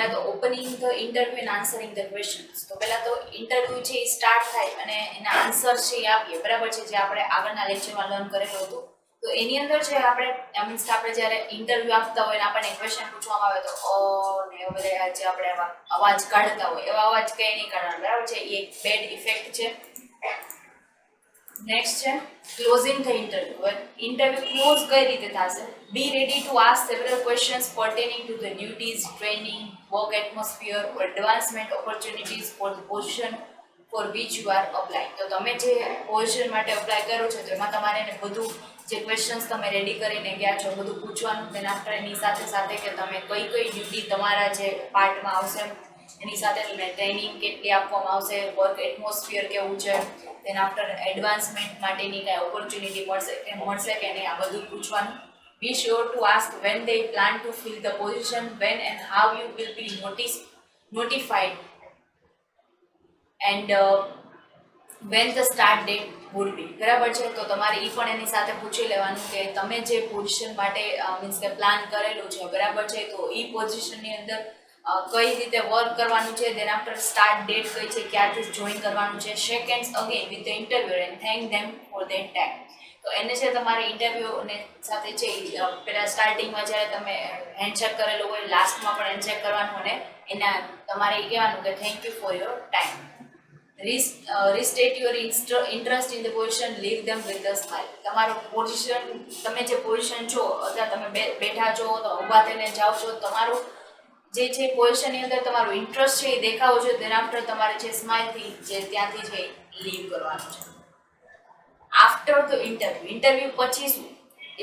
પહેલા તો opening the interview and answering the questions. તો પહેલા તો ઇન્ટરવ્યુ છે એ સ્ટાર્ટ થાય અને એના આન્સર છે એ આપીએ, બરાબર છે, જે આપણે આગળના લેક્ચરમાં લર્ન કરેલું હતું. તો એની અંદર છે આપણે મીન્સ કે આપણે જ્યારે ઇન્ટરવ્યુ આપતા હોય અને આપણને ક્વેશ્ચન પૂછવામાં આવે તો ને એવા બધા જે આપણે અવાજ કાઢતા હોય એવા અવાજ કંઈ નહીં કાઢવાના, બરાબર છે, એ એક બેડ ઇફેક્ટ છે. નેક્સ્ટ છે ક્લોઝિંગ ધ ઇન્ટરવ્યુ. હવે ઇન્ટરવ્યુ ક્લોઝ કઈ રીતે થશે? Be ready to ask several questions pertaining to the duties, training, work atmosphere or advancement opportunities for the position for which you are applying. તો તમે જે position માટે apply કરો છો તો એમાં તમારે એને બધું જે ક્વેશ્ચન્સ તમે રેડી કરીને ગયા છો બધું પૂછવાનું. તેના આફ્ટર એની સાથે સાથે કે તમે કઈ કઈ ડ્યુટી તમારા જે પાર્ટમાં આવશે, એની સાથે તમને ટ્રેનિંગ કેટલી આપવામાં આવશે, વર્ક એટમોસ્ફિયર કેવું છે, તેના આફ્ટર એડવાન્સમેન્ટ માટેની કાંઈ ઓપોર્ચ્યુનિટી મળશે કે નહીં, આ બધું પૂછવાનું. Be sure to ask when they plan to fill the position, when and how you will be notified, and when the start date would be. બરાબર છે, તો તમારે એ પણ એની સાથે પૂછી લેવાનું કે તમે જે પોઝિશન માટે મીન્સ કે પ્લાન કરેલું છે, બરાબર છે, તો એ પોઝિશનની અંદર કઈ રીતે વર્ક કરવાનું છે, દેન આફ્ટર સ્ટાર્ટ ડેટ કઈ છે, ક્યારથી જોઈન કરવાનું છે. Shake hands again with the interviewer and thank them for their time. તો એને છે તમારે ઇન્ટરવ્યુને સાથે છે પહેલાં સ્ટાર્ટિંગમાં જ્યારે તમે હેન્ડશેક કરેલું હોય લાસ્ટમાં પણ હેન્ડશેક કરવાનું અને એના તમારે એ કહેવાનું કે thank you for your time. Restate your interest in the position, leave them with a smile. તમારો પોઝિશન, તમે જે પોઝિશન છો અથવા તમે બેઠા છો તો ઊભા થઈને જાઓ છો, તમારું જે છે પોઝિશનની અંદર તમારું ઇન્ટરેસ્ટ છે એ દેખાવો છો, તેના આફ્ટર તમારે જે સ્માઇલથી જે ત્યાંથી છે લીવ કરવાનું છે. આફ્ટર ધ ઇન્ટરવ્યુ પછી શું?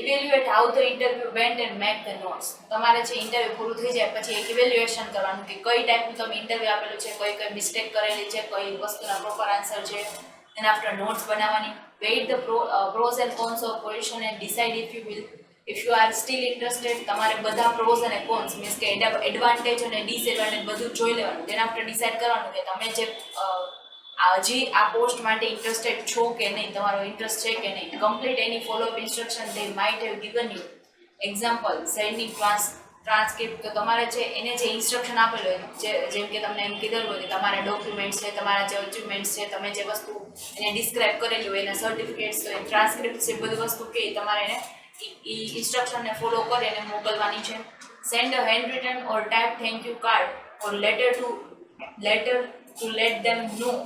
Evaluate how the interview vent and make the notes. તમારે જે ઇન્ટરવ્યુ પૂરું થઈ જાય પછી એક ઇવેલ્યુએશન કરવાનું કે કઈ ટાઈપનું તમે ઇન્ટરવ્યુ આપેલું છે, કઈ મિસ્ટેક કરેલી છે, કઈ વસ્તુના પ્રોપર આન્સર છે, એના આફ્ટર નોટ્સ બનાવવાની. Weigh the pros and cons of position and decide if you are still interested. તમારે બધા પ્રોઝ અને કોન્સ મીન્સ કે એડવાન્ટેજ અને ડિસએડવાન્ટેજ બધું જોઈ લેવાનું. તેના આફ્ટર ડિસાઇડ કરવાનું કે તમે જે હજી આ પોસ્ટ માટે ઇન્ટરેસ્ટેડ છો કે નહીં, તમારો ઇન્ટરેસ્ટ છે કે નહીં. Complete any follow up instruction they might have given you. Example sending transcript. તો તમારે છે એને જે ઇન્સ્ટ્રક્શન આપેલું હોય, જેમ કે તમને એમ કીધેલું હોય કે તમારા ડોક્યુમેન્ટ્સ છે, તમારા જે અચીવમેન્ટ્સ છે, તમે જે વસ્તુ એને ડિસ્ક્રાઇબ કરેલી હોય, એના સર્ટિફિકેટ્સ હોય, ટ્રાન્સક્રિપ્ટ છે, બધી વસ્તુ કે તમારે એને એ ઇન્સ્ટ્રક્શનને ફોલો કરી અને મોકલવાની છે. Send a hand return or type thank you card or letter to let them know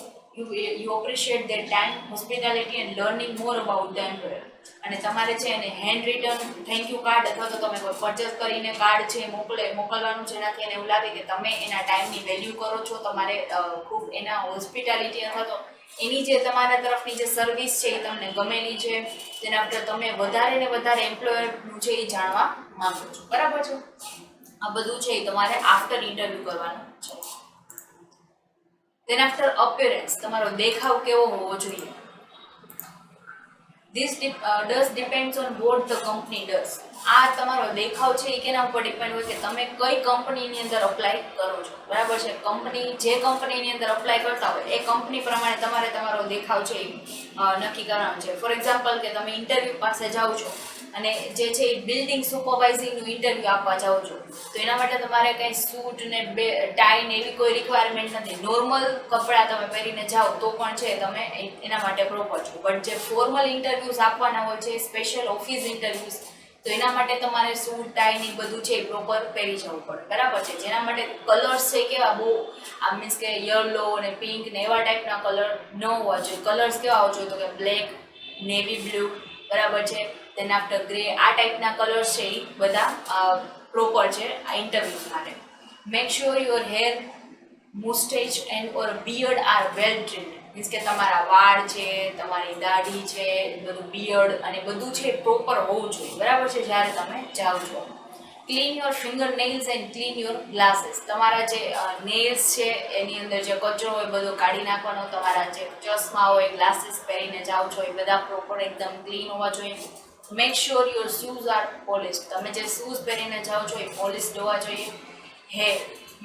you appreciate their time, hospitality and learning more about the employer. અને તમારે છે એને hand return thank you card અથવા તો તમે કોઈ purchase કરીને card છે મોકલવાનું છે, જેનાથી એને એવું લાગે કે તમે એના ટાઈમની વેલ્યુ કરો છો, તમારે ખૂબ એના હોસ્પિટાલિટી અથવા તો એની જે તમારા તરફની જે સર્વિસ છે એ તમને ગમેલી છે, તેના આફ્ટર તમે વધારે ને વધારે એમ્પ્લોયરનું છે એ જાણવા માંગો છો, બરાબર છે. આ બધું છે એ તમારે આફ્ટર ઇન્ટરવ્યૂ કરવાનું છે. Then after appearance, તમારો દેખાવ કેવો હોવો જોઈએ. This does depends on what the company does. આ તમારો દેખાવ છે એ કેના ઉપર ડિપેન્ડ હોય કે તમે કઈ કંપનીની અંદર અપ્લાય કરો છો, બરાબર છે. કંપની જે કંપનીની અંદર અપ્લાય કરતા હોય એ કંપની પ્રમાણે તમારે તમારો દેખાવ છે એ નક્કી કરવાનો છે. ફોર એક્ઝામ્પલ કે તમે ઇન્ટરવ્યૂ પાસે જાઓ છો અને જે છે એ બિલ્ડિંગ સુપરવાઇઝિંગનું ઇન્ટરવ્યૂ આપવા જાઓ છો, તો એના માટે તમારે કંઈ સૂટ ને ટાઈ ને એવી કોઈ રિક્વાયરમેન્ટ નથી. નોર્મલ કપડાં તમે પહેરીને જાઓ તો પણ છે તમે એના માટે પ્રોપર છો. બટ જે ફોર્મલ ઇન્ટરવ્યૂઝ આપવાના હોય છે, સ્પેશિયલ ઓફિસ ઇન્ટરવ્યૂઝ, તો એના માટે તમારે સૂટ ટાઈ ને બધું છે એ પ્રોપર પહેરી જવું પડે, બરાબર છે. જેના માટે કલર્સ છે કેવા બહુ મીન્સ કે યલો ને પિંક ને એવા ટાઈપના કલર ન હોવા જોઈએ. કલર્સ કેવા હોવા જોઈએ તો કે બ્લેક, નેવી બ્લુ, બરાબર છે, તેના આફ્ટર ગ્રે, આ ટાઈપના કલર્સ છે એ બધા પ્રોપર છે આ ઇન્ટરવ્યૂઝ માટે. Make sure your hair, moustache and or beard are well trimmed. Means કે તમારા વાળ છે, તમારી દાઢી છે, બધું બિયર્ડ અને બધું છે પ્રોપર હોવું જોઈએ, બરાબર છે, જ્યારે તમે જાઓ છો. Clean your finger nails and clean your glasses. તમારા જે નેલ્સ છે એની અંદર જે કચરો હોય બધો કાઢી નાખવાનો. તમારા જે ચશ્મા હોય, ગ્લાસીસ પહેરીને જાઓ છો એ બધા પ્રોપર એકદમ ક્લીન હોવા જોઈએ. Make sure your shoes are polish. તમે જે શૂઝ પહેરીને જાઓ છો એ પોલિશ્ડ હોવા જોઈએ. Hair,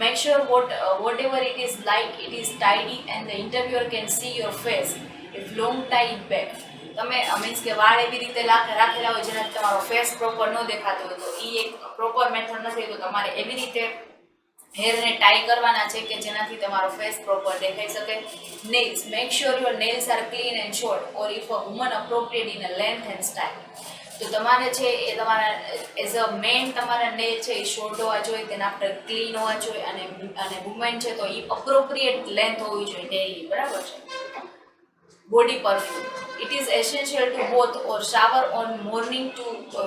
make sure whatever it is like it is tidy and the interviewer can see your face. If long tie it back. તમે મીન્સ કે વાળ એવી રીતે રાખેલા હોય જેનાથી તમારો ફેસ પ્રોપર ન દેખાતો હોય તો એ એક પ્રોપર મેથડ નથી. તો તમારે એવી રીતે હેરને ટાઈ કરવાના છે કે જેનાથી તમારો ફેસ પ્રોપર દેખાઈ શકે. Nails, make sure your nails are clean and short or if a woman appropriate in a length and style. તો તમારે છે એ તમારા એઝ અ મેન તમારા નેલ છે એ શોર્ટ હોવા જોઈએ, તેના આફ્ટર ક્લીન હોવા જોઈએ, અને વુમેન છે તો એ અપ્રોપ્રિએટ લેન્થ હોવી જોઈએ નેલની, બરાબર છે. Body perfume. It is essential to both or shower on morning to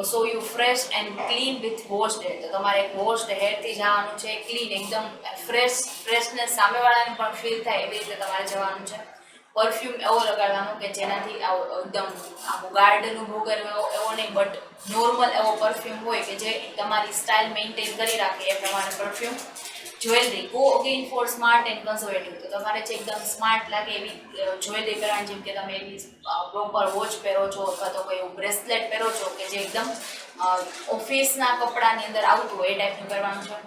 so you fresh and clean with washed hair. તો તમારે washed hair થી જવાનું છે, ક્લીન એકદમ ફ્રેશનેસ સામેવાળાને પણ ફીલ થાય એવી રીતે તમારે જવાનું છે. પરફ્યુમ એવો લગાડવાનો કે જેનાથી એકદમ આમ ગાર્ડનું ભોગર એવો નહીં, બટ નોર્મલ એવો પરફ્યુમ હોય કે જે તમારી સ્ટાઇલ મેન્ટેન કરી રાખે એ પ્રમાણે perfume. Jewellery, go again for smart and conservative. તો તમારે છે એકદમ સ્માર્ટ લાગે એવી જ્વેલરી પહેરવાની, જેમ કે તમે એવી પ્રોપર વોચ પહેરો છો અથવા તો કોઈ એવું બ્રેસલેટ પહેરો છો કે જે એકદમ ઓફિસના કપડાની અંદર આવતું હોય એ ટાઈપનું પહેરવાનું છે.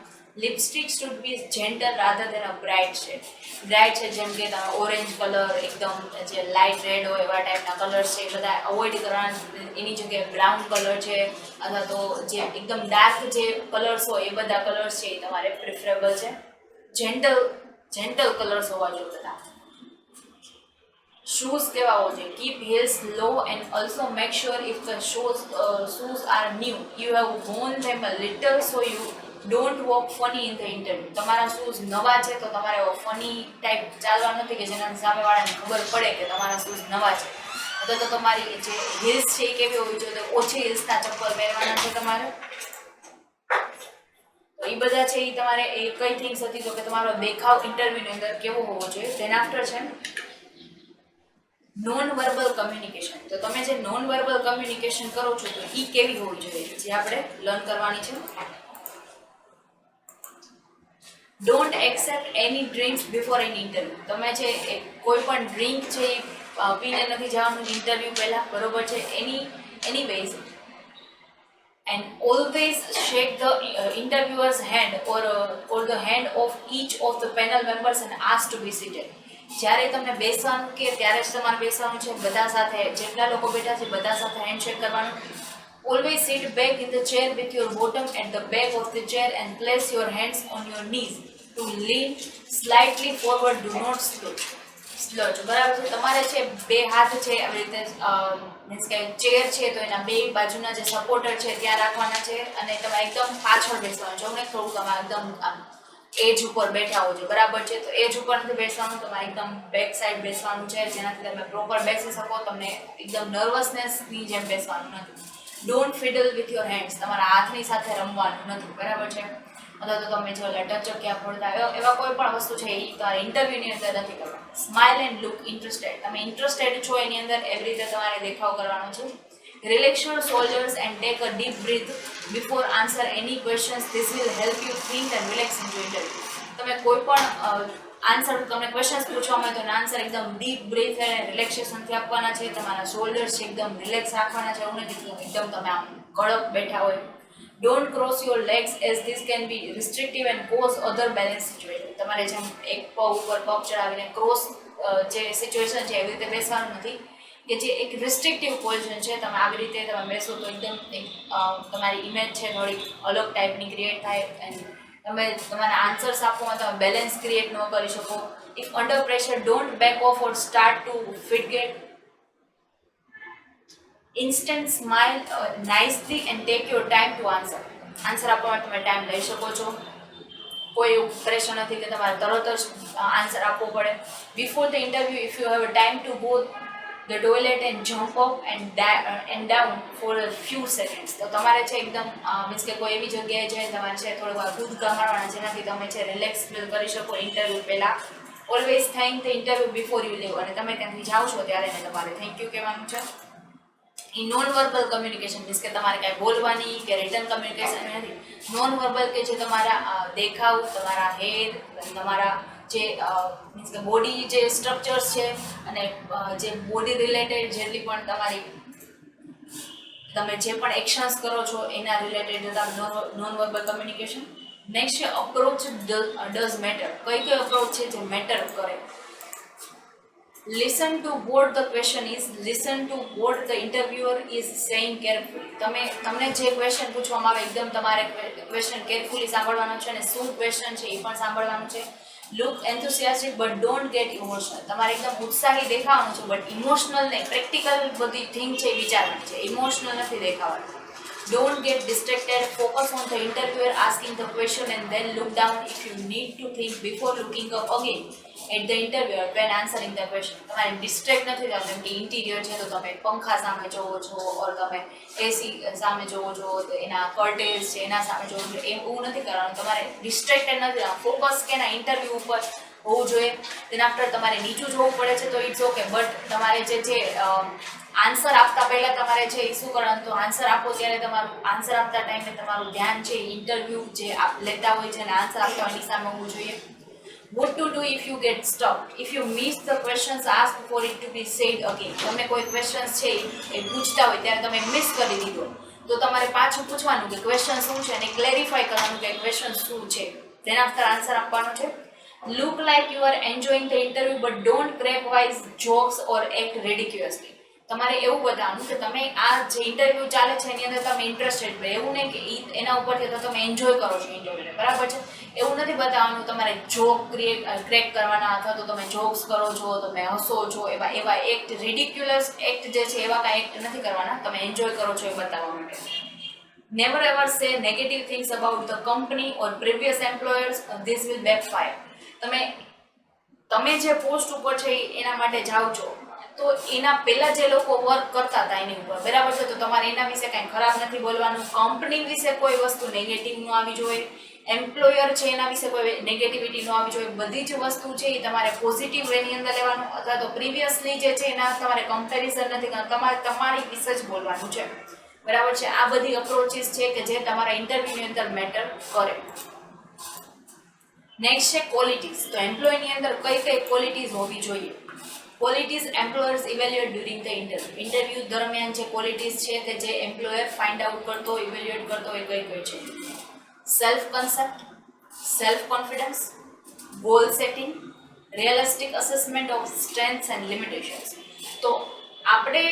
Lipstick should be gentle rather than a bright shade. Bright છે જેમ કે તમે ઓરેન્જ કલર, એકદમ જે લાઇટ રેડ હોય એવા ટાઈપના કલર્સ છે એ બધા અવોઇડ કરવાના. એની જગ્યાએ બ્રાઉન કલર છે અથવા તો જે એકદમ ડાર્ક જે કલર્સ હોય એ બધા કલર્સ છે એ તમારે પ્રિફરેબલ છે. જેન્ટલ કલર્સ હોવા જોઈએ બધા. શૂઝ કેવા હોવા જોઈએ? Keep heels low and also make sure if the shoes are new you have worn them a little so you don't walk funny in the interview. તમારા શૂઝ નવા છે તો તમારે ફની ટાઈપ ચાલવા નથી કે જેનાથી સામેવાળાને ખબર પડે કે તમારા શૂઝ નવા છે. અથવા તો તમારી જે હિલ્સ છે એ કેવી હોવી જોઈએ? તો ઓછી હિલ્સના ચપ્પલ પહેરવાના છે તમારે. તો એ બધા છે એ તમારે એ કઈ થિંગ્સ હતી તો કે તમારો દેખાવ ઇન્ટરવ્યુની અંદર કેવો હોવો જોઈએ. તેના આફ્ટર છે નોન વર્બલ કમ્યુનિકેશન. તો તમે જે નોન વર્બલ કમ્યુનિકેશન કરો છો તો એ કેવી હોવી જોઈએ, જે આપણે લર્ન કરવાની છે. Don't accept any drinks before an interview. તમે છે કોઈ પણ ડ્રિંક છે એ પીને નથી જવાનું ઇન્ટરવ્યુ પહેલા, બરોબર છે. Anyways and always shake the interviewer's hand or the hand of each of the panel members and ask to be seated. જ્યારે તમને બેસવાનું કે ત્યારે જ તમારે બેસવાનું છે. બધા સાથે જેટલા લોકો બેઠા છે બધા સાથે હેન્ડશેક કરવાનું. Always sit back in the chair with your bottom at the back of the chair and place your hands on your knees to lean slightly forward. Do not slouch. બરાબર છે. તમારે છે બે હાથ છે આવી રીતે મીન્સ કે ચેર છે તો એના બે બાજુના જે સપોર્ટર છે ત્યાં રાખવાના છે અને તમારે એકદમ પાછળ બેસવાનું છે. હમણાં થોડું તમારે એકદમ એજ ઉપર બેઠા હો છો, બરાબર છે. તો એજ ઉપર નથી બેસવાનું, તમારે એકદમ બેક સાઈડ બેસવાનું છે જેનાથી તમે પ્રોપર બેસી શકો. તમને એકદમ નર્વસનેસની જેમ બેસવાનું નથી. Don't fiddle with your hands. તમારા હાથની સાથે રમવાનું નથી, બરાબર છે. અથવા તો તમે જો ટચક્યા ફોડતા એવા કોઈ પણ વસ્તુ છે એ તમારે ઇન્ટરવ્યુની અંદર નથી કરવાનું. Smile and look interested. તમે ઇન્ટરેસ્ટેડ છો એની અંદર એવી રીતે તમારે દેખાવ કરવાનો છે. Relax your shoulders and take a deep breath before answer any questions. This will help you think and relax into interview. તમે કોઈ પણ આન્સર તમને ક્વેશ્ચન્સ પૂછવામાં આવે તો એના આન્સર એકદમ ડીપ બ્રીથ અને રિલેક્સેશનથી આપવાના છે. તમારા શોલ્ડર્સ એકદમ રિલેક્સ રાખવાના છે, એવું નથી એકદમ તમે આમ કડક બેઠા હોય. Don't cross your legs as this can be restrictive and cause other balance situation. તમારે જેમ એક પગ ઉપર પગ ચડાવીને ક્રોસ જે સિચ્યુએશન છે એવી રીતે બેસવાનું નથી કે જે એક રિસ્ટ્રિક્ટિવ પોઝિશન છે. તમે આવી રીતે તમે બેસો તો એકદમ તમારી ઇમેજ છે થોડી અલગ ટાઈપની ક્રિએટ થાય એન્ડ તમે તમારા આન્સર્સ આપવામાં તમે બેલેન્સ ક્રિએટ ન કરી શકો. If under pressure don't back off or start to fidget. Instant smile nicely and take your time to answer. Answer આપવા માટે તમે ટાઈમ લઈ શકો છો. કોઈ એવું પ્રેશર નથી કે તમારે તરત જ આન્સર આપવો પડે. Before the interview if you have a time to go the toilet and jump up and down for a few seconds. તો તમારે છે એકદમ મીન્સ કે કોઈ એવી જગ્યાએ જઈને તમારે છે થોડીક વાર કૂદકા મારવાના જેનાથી તમે છે રિલેક્સ ફીલ કરી શકો ઇન્ટરવ્યૂ પહેલાં. Always thank the interview before you leave. અને તમે ત્યાંથી જાઓ છો ત્યારે એને તમારે થેન્ક યુ કહેવાનું છે. એ નોન વર્બલ કમ્યુનિકેશન મીન્સ કે તમારે કાંઈ બોલવાની કે રિટર્ન કમ્યુનિકેશન નથી. નોન વર્બલ કે જે તમારા દેખાવ, તમારા હેર, તમારા જે મીન્સ કે બોડી જે સ્ટ્રક્ચર્સ છે અને જે બોડી રિલેટેડ જેટલી પણ તમારી તમે જે પણ એક્શન્સ કરો છો એના related non verbal communication. Next છે અપ્રોચ ડઝ મેટર. કઈ અપ્રોચ છે જે મેટર કરે. listen to what the question is, listen to what the interviewer is saying carefully. તમને જે ક્વેશ્ચન પૂછવામાં આવે એકદમ તમારે ક્વેશ્ચન કેરફુલી સાંભળવાનો છે અને શું ક્વેશ્ચન છે એ પણ સાંભળવાનું છે. Look enthusiastic but don't get emotional. તમારે એકદમ ઉત્સાહી દેખાવાનું છે બટ ઇમોશનલ નહીં, પ્રેક્ટિકલ બધી થિંગ છે એ વિચારવાની છે, ઇમોશનલ નથી દેખાવાનું. Don't get distracted. Focus on the interviewer asking the question and then look down if you need to think before looking up again at the interviewer when answering the question. તમારે distract નથી થવાનું. જેમ કે interior છે તો તમે પંખા સામે જોવો છો ઓર તમે એસી સામે જોવો છો, તો એના કર્ટેન્સ છે એના સામે જોવો છો, એવું નથી કરવાનું. તમારે ડિસ્ટ્રેક્ટેડ નથી થવાનું. ફોકસ કે ના ઇન્ટરવ્યૂ ઉપર હોવું જોઈએ. તેના આફ્ટર તમારે નીચું જોવું પડે છે તો ઇટ્સ ઓકે, બટ તમારે જે છે આન્સર આપતા પહેલા તમારે છે એ શું કરવાનું, તો આન્સર આપો ત્યારે તમારું આન્સર આપતા ટાઈમે તમારું ધ્યાન છે ઇન્ટરવ્યૂ જે લેતા હોય છે અને આન્સર આપતા હોય એની સામે હોવું જોઈએ. What to do if you get stuck? If you miss the questions asked for it to be said again. તમને કોઈ ક્વેશ્ચન્સ છે એ પૂછતા હોય ત્યારે તમે મિસ કરી દીધો તો તમારે પાછું પૂછવાનું કે ક્વેશ્ચન શું છે અને ક્લેરિફાય કરવાનું કે ક્વેશ્ચન શું છે, તેના આફ્ટર આન્સર આપવાનો છે. Look like you are enjoying the interview but don't crack wise jokes or act ridiculously. તમારે એવું બતાવવાનું કે તમે આ જે ઇન્ટરવ્યૂ ચાલે છે એની અંદર તમે ઇન્ટરેસ્ટેડ હોય, એવું નહીં કે એના ઉપરથી તો તમે એન્જોય કરો છો ઇન્ટરવ્યૂને, બરાબર છે, એવું નથી બતાવવાનું. તમારે જોક ક્રેક કરવાના અથવા તો તમે જોક્સ કરો છો, તમે હસો છો, એવા એક્ટ રિડિક્યુલસ એક્ટ જે છે એવા કાંઈ એક્ટ નથી કરવાના, તમે એન્જોય કરો છો એ બતાવવા માટે. Never ever say negative things about the company or previous employers. This will backfire. તમે જે પોસ્ટ ઉપર છે એના માટે જાઓ છો તો એના પહેલા જે લોકો વર્ક કરતા હતા એની ઉપર, બરાબર છે, તો તમારે એના વિશે કાંઈ ખરાબ નથી બોલવાનું. કંપની વિશે કોઈ વસ્તુ નેગેટિવ ન આવી જોઈએ, એમ્પ્લોયર છે એના વિશે કોઈ નેગેટિવિટી ન આવી જોઈએ. બધી જ વસ્તુ છે એ તમારે પોઝિટિવ વેની અંદર લેવાનું, અથવા તો પ્રીવિયસલી જે છે એના તમારે કમ્પેરિઝન નથી કરવાનું, તમારી વિશે જ બોલવાનું છે, બરાબર છે. આ બધી અપ્રોચીસ છે કે જે તમારા ઇન્ટરવ્યુની અંદર મેટર કરે. નેક્સ્ટ છે ક્વોલિટીઝ. તો એમ્પ્લોયની અંદર કઈ કઈ ક્વોલિટીઝ હોવી જોઈએ? Qualities employers evaluate during the interview. Interview દરમિયાન જે ક્વોલિટીઝ છે કે જે એમ્પ્લોયર ફાઇન્ડ આઉટ કરતો ઇવેલ્યુએટ કરતો એ કઈ કઈ છે? Self concept, self confidence, goal setting, realistic assessment of strengths and limitations. તો આપણે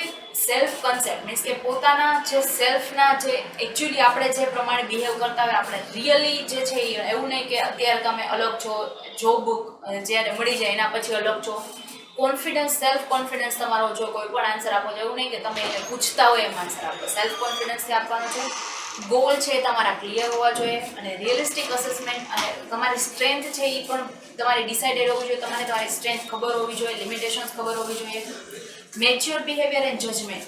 સેલ્ફ કન્સેપ્ટ મીન્સ કે પોતાના જે સેલ્ફના જે એકચ્યુઅલી આપણે જે પ્રમાણે બિહેવ કરતા હોય, આપણે રિયલી જે છે એવું નહીં કે અત્યારે તમે અલગ છો, જોબ જ્યારે મળી જાય એના પછી અલગ છો. કોન્ફિડન્સ, સેલ્ફ કોન્ફિડન્સ તમારો જો કોઈ પણ આન્સર આપો છો એવું નહીં કે તમે એને પૂછતા હોય એમ આન્સર આપો, સેલ્ફ કોન્ફિડન્સથી આપવાનો છે. ગોલ છે એ તમારા ક્લિયર હોવા જોઈએ અને રિયલિસ્ટિક અસેસમેન્ટ અને તમારી સ્ટ્રેન્થ છે એ પણ તમારી ડિસાઇડેડ હોવી જોઈએ. તમારે તમારી સ્ટ્રેન્થ ખબર હોવી જોઈએ, લિમિટેશન્સ ખબર હોવી જોઈએ. Mature behaviour and judgement.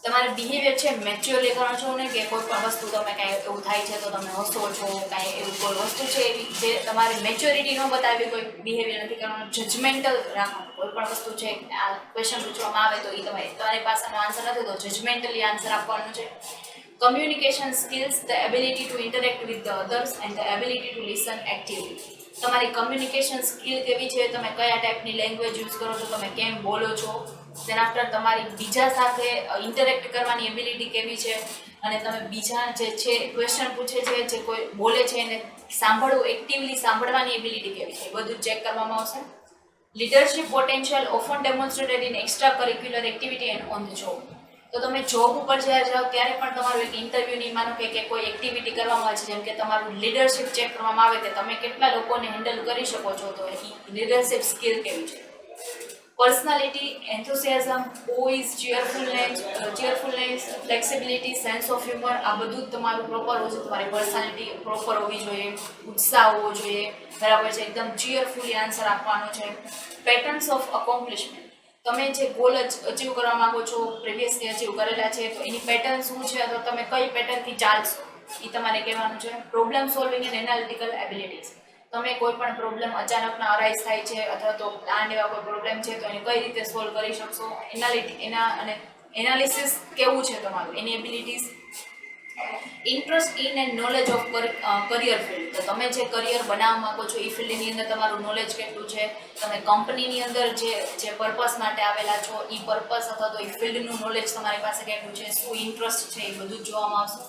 તમારે બિહેવિયર છે મેચ્યોરલી કરવાનો છો ને કે કોઈ પણ વસ્તુ તમે કાંઈ એવું થાય છે તો તમે હસો છો, કાંઈ એવું કોઈ વસ્તુ છે એવી જે તમારી મેચ્યોરિટી ન બતાવી કોઈ બિહેવિયર નથી કરવાનું. જજમેન્ટલ રાખવાનું. કોઈ પણ વસ્તુ છે આ ક્વેશ્ચન પૂછવામાં આવે તો એ તમારી પાસેનો આન્સર નથી તો જજમેન્ટલી આન્સર આપવાનું છે. Communication skills, the ability to interact with the others and the ability to listen actively. તમારી કમ્યુનિકેશન સ્કિલ કેવી છે, તમે કયા ટાઈપની લેંગ્વેજ યુઝ કરો છો, તમે કેમ બોલો છો, તેના આફ્ટર તમારી બીજા સાથે ઇન્ટરેક્ટ કરવાની એબિલિટી કેવી છે અને તમે બીજા જે છે ક્વેશ્ચન પૂછે છે, જે કોઈ બોલે છે એને સાંભળવું, એક્ટિવલી સાંભળવાની એબિલિટી કેવી છે, એ બધું ચેક કરવામાં આવશે. Leadership potential often ડેમોન્સ્ટ્રેટેડ in extra curricular activity and on the job. તો તમે જોબ ઉપર જ્યારે જાઓ ત્યારે પણ તમારું એક ઇન્ટરવ્યૂની માનો કે કોઈ એક્ટિવિટી કરવામાં આવે છે, જેમ કે તમારું લીડરશિપ ચેક કરવામાં આવે કે તમે કેટલા લોકોને હેન્ડલ કરી શકો છો, તો એ લીડરશિપ સ્કિલ કેવી છે. Personality, enthusiasm, poise, cheerfulness, flexibility, sense of humour, આ બધું જ તમારું પ્રોપર હોવું જોઈએ. તમારી પર્સનાલિટી પ્રોપર હોવી જોઈએ, ઉત્સાહ હોવો જોઈએ, બરાબર છે, એકદમ ચીયરફુલી આન્સર આપવાનો છે. Patterns of accomplishment. તમે જે ગોલ અચીવ કરવા માંગો છો, પ્રીવિયસલી અચીવ કરેલા છે તો એની પેટર્ન શું છે અથવા તમે કઈ પેટર્નથી ચાલશો એ તમારે કહેવાનું છે. Problem solving and analytical abilities. તમે કોઈ પણ પ્રોબ્લેમ અચાનકના અરાઇઝ થાય છે અથવા તો પ્લાન એવા કોઈ પ્રોબ્લેમ છે તો એને કઈ રીતે સોલ્વ કરી શકશો, એનાલિસિસ કેવું છે તમારું, એની abilities. Interest in and knowledge of career field. તો તમે જે કરિયર બનાવવા માંગો છો એ ફિલ્ડની અંદર તમારું નોલેજ કેટલું છે, તમે કંપનીની અંદર જે પર્પસ માટે આવેલા છો એ પર્પસ અથવા તો એ ફિલ્ડનું નોલેજ તમારી પાસે કેટલું છે, શું ઇન્ટરેસ્ટ છે, એ બધું જ જોવામાં આવશે.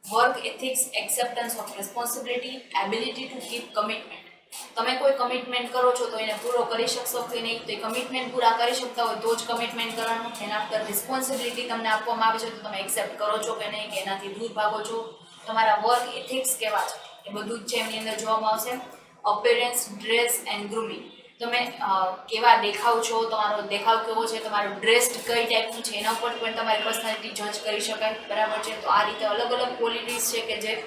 Work ethics, acceptance of responsibility, ability to keep commitment. તમે કોઈ કમિટમેન્ટ કરો છો તો એને પૂરો કરી શકશો કે નહીં, તો એ કમિટમેન્ટ પૂરા કરી શકતા હોય તો જ કમિટમેન્ટ કરવાનું. એના પર રિસ્પોન્સિબિલિટી તમને આપવામાં આવે છે તો તમે એક્સેપ્ટ કરો છો કે નહીં, કે એનાથી દૂર ભાગો છો. તમારા વર્ક એથિક્સ કેવા છે એ બધું જ છે એમની અંદર જોવામાં આવશે. અપેરન્સ, ડ્રેસ એન્ડ ગ્રૂમિંગ, તમે કેવા દેખાવ છો, તમારો દેખાવ કેવો છે, તમારું ડ્રેસ કઈ ટાઈપનું છે, એના ઉપર પણ તમારી પર્સનાલિટી જજ કરી શકાય. બરાબર છે. તો આ રીતે અલગ અલગ ક્વોલિટીઝ છે કે જે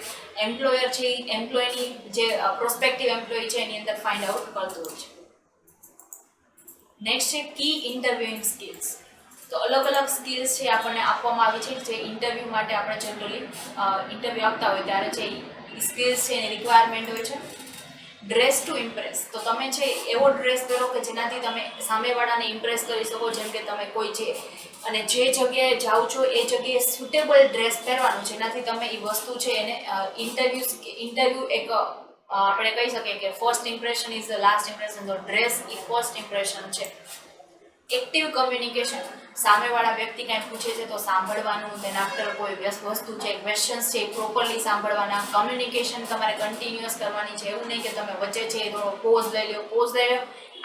એમ્પ્લોયર છે એ એમ્પ્લોયની જે પ્રોસ્પેક્ટિવ એમ્પ્લોય છે એની અંદર ફાઇન્ડ આઉટ કરતું હોય છે. નેક્સ્ટ છે કી ઇન્ટરવ્યુઇંગ સ્કિલ્સ. તો અલગ અલગ સ્કિલ્સ છે આપણને આપવામાં આવી છે જે ઇન્ટરવ્યૂ માટે આપણે જનરલી ઇન્ટરવ્યૂ આપતા હોય ત્યારે જે સ્કિલ્સ છે એની રિક્વાયરમેન્ટ હોય છે. ડ્રેસ ટુ ઇમ્પ્રેસ, તો તમે છે એવો ડ્રેસ પહેરો કે જેનાથી તમે સામેવાળાને ઇમ્પ્રેસ કરી શકો. જેમ કે તમે કોઈ છે અને જે જગ્યાએ જાઓ છો એ જગ્યાએ સુટેબલ ડ્રેસ પહેરવાનું, જેનાથી તમે એ વસ્તુ છે એને ઇન્ટરવ્યૂ એક આપણે કહી શકીએ કે first impression is the last impression, તો ડ્રેસ એ ફર્સ્ટ ઇમ્પ્રેશન છે. એક્ટિવ કમ્યુનિકેશન, સામેવાળા વ્યક્તિ કાંઈ પૂછે છે તો સાંભળવાનું, તેના આફ્ટર કોઈ વસ્તુ છે ક્વેશ્ચન્સ છે પ્રોપરલી સાંભળવાના. કમ્યુનિકેશન તમારે કન્ટિન્યુઅસ કરવાની છે, એવું નહીં કે તમે વચ્ચે છે થોડો પોઝ લઈ લો,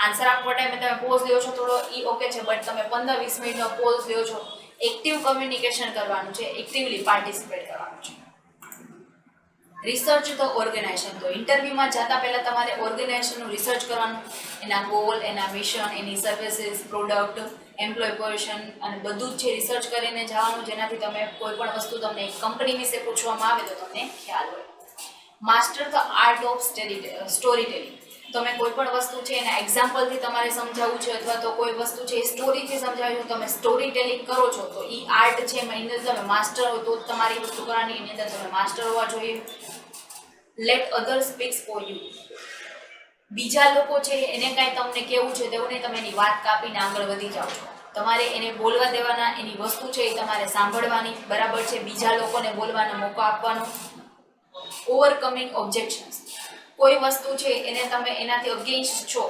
આન્સર આપવા ટાઈમે તમે પોઝ લ્યો છો થોડો એ ઓકે છે, બટ તમે 15-20 મિનિટનો પોઝ લ્યો છો. એક્ટિવ કમ્યુનિકેશન કરવાનું છે, એક્ટિવલી પાર્ટિસિપેટ કરવાનું છે. રિસર્ચ તો ઓર્ગેનાઇઝેશન, તો ઇન્ટરવ્યૂમાં જતા પહેલાં તમારે ઓર્ગેનાઇઝેશનનું રિસર્ચ કરવાનું, એના ગોલ, એના મિશન, એની સર્વિસીસ, પ્રોડક્ટ, એમ્પ્લોય પોઝિશન અને બધું જ છે રિસર્ચ કરીને જવાનું, જેનાથી તમે કોઈ પણ વસ્તુ તમને કંપની વિશે પૂછવામાં આવે તો તમને ખ્યાલ હોય. Master the art of story telling, તમે કોઈ પણ વસ્તુ છે એના એક્ઝામ્પલથી તમારે સમજાવવું છે અથવા તો કોઈ વસ્તુ છે એ સ્ટોરીથી સમજાવી છે, તમે સ્ટોરી ટેલિંગ કરો છો તો એ આર્ટ છે એની અંદર તમે માસ્ટર હો તો જ તમારી વસ્તુ કરવાની, એની અંદર તમે માસ્ટર હોવા જોઈએ. Let other speaks for you, બીજા લોકો છે એને કાંઈ તમને કેવું છે તેવું નહીં, તમે એની વાત કાપીને આગળ વધી જાઓ છો. તમારે એને બોલવા દેવાના, એની વસ્તુ છે એ તમારે સાંભળવાની. બરાબર છે. બીજા લોકોને બોલવાનો મોકો આપવાનો. ઓવરકમિંગ ઓબ્જેક્શન્સ, કોઈ વસ્તુ છે એને તમે એનાથી અગેન્સ્ટ છો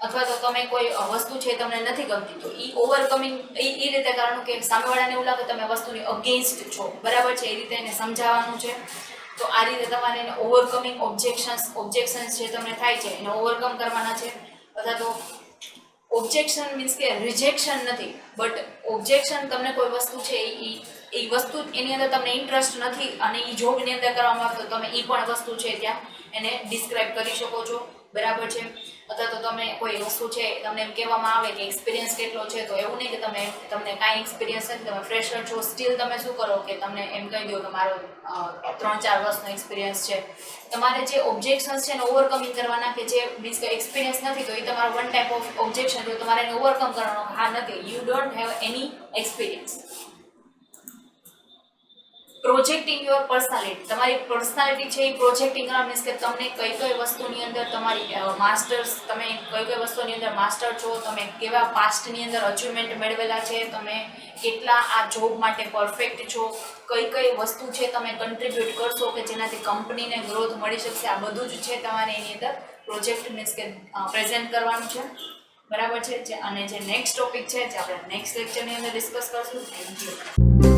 અથવા તો તમે કોઈ વસ્તુ છે તમને નથી ગમતી, તો એ ઓવરકમિંગ એ રીતે કરવાનું કે સામેવાળાને એવું લાગે તમે વસ્તુની અગેન્સ્ટ છો. બરાબર છે. એ રીતે એને સમજાવવાનું છે. તો આ રીતે તમારે એને ઓવરકમિંગ ઓબ્જેક્શન્સ જે તમને થાય છે એને ઓવરકમ કરવાના છે. અથવા તો ઓબ્જેક્શન મીન્સ કે રિજેક્શન નથી, બટ ઓબ્જેક્શન તમને કોઈ વસ્તુ છે એ વસ્તુ એની અંદર તમને ઇન્ટરેસ્ટ નથી અને એ જોબની અંદર કરવામાં આવે તો તમે એ પણ વસ્તુ છે ત્યાં એને ડિસ્ક્રાઇબ કરી શકો છો. બરાબર છે. અથવા તો તમે કોઈ વસ્તુ છે તમને એમ કહેવામાં આવે કે એક્સપિરિયન્સ કેટલો છે, તો એવું નહીં કે તમને કાંઈ એક્સપિરિયન્સ નથી, તમે ફ્રેશર છો, સ્ટીલ તમે શું કરો કે તમને એમ કહી દો કે મારો 3-4 વર્ષનો એક્સપિરિયન્સ છે. તમારે જે ઓબ્જેક્શન્સ છે એને ઓવરકમિંગ કરવાના, કે જે મીન્સ કે એક્સપિરિયન્સ નથી તો એ તમારો વન ટાઈપ ઓફ ઓબ્જેક્શન તો તમારે એને ઓવરકમ કરવાનો. હા નથી, you don't have any experience. Projecting your personality, તમારી પર્સનાલિટી છે એ પ્રોજેક્ટિંગ કરવા મીન્સ કે તમને કઈ વસ્તુની અંદર તમારી માસ્ટર્સ, તમે કઈ વસ્તુની અંદર માસ્ટર છો, તમે કેવા પાસ્ટની અંદર અચીવમેન્ટ મેળવેલા છે, તમે કેટલા આ જોબ માટે પરફેક્ટ છો, કઈ વસ્તુ છે તમે કન્ટ્રીબ્યુટ કરશો કે જેનાથી કંપનીને ગ્રોથ મળી શકશે, આ બધું જ છે તમારે એની અંદર પ્રોજેક્ટ મીન્સ કે પ્રેઝન્ટ કરવાનું છે. બરાબર છે. અને જે નેક્સ્ટ ટોપિક છે જે આપણે નેક્સ્ટ લેક્ચરની અંદર ડિસ્કસ કરશું. Thank you.